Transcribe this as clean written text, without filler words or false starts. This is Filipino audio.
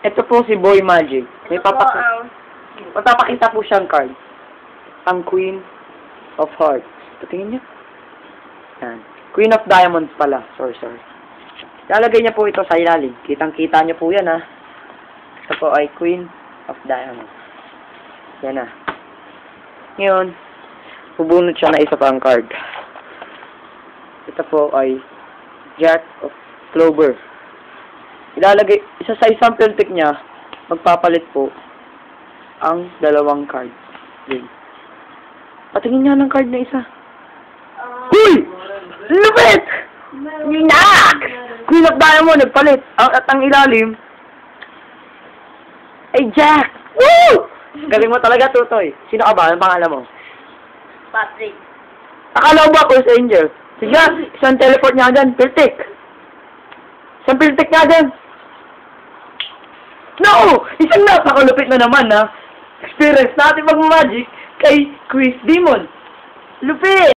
Ito po si Boy Magic. Ito po ang... Magpapakita po siyang card. Ang Queen of Hearts. Patingin niya. Yan. Queen of Diamonds pala. Sorry. Lalagay niya po ito sa ilalim. Kitang-kita niyo po yan, ha. Ito po ay Queen of Diamonds. Yan na. Ngayon, bubunot siya na isa pang card. Ito po ay Jack of Clover. Ilalagay, isa sa isang peltic niya, magpapalit po ang dalawang card. Yun. Patingin niya ng card na isa. Uy! Lupit! Nak! Queen of Diamond, nagpalit. At ang ilalim, ay Jack! Woo! Galing mo talaga, Tutoy. Sino ka ba? Ang pangalan mo? Patrick. Akala mo ba ako sa Angel? Sige, isang teleport niya dyan. Peltic. Isang peltic niya dyan. No! Isang napakalupit na naman, ha? Experience natin mag-magic kay Quiz Demon. Lupit!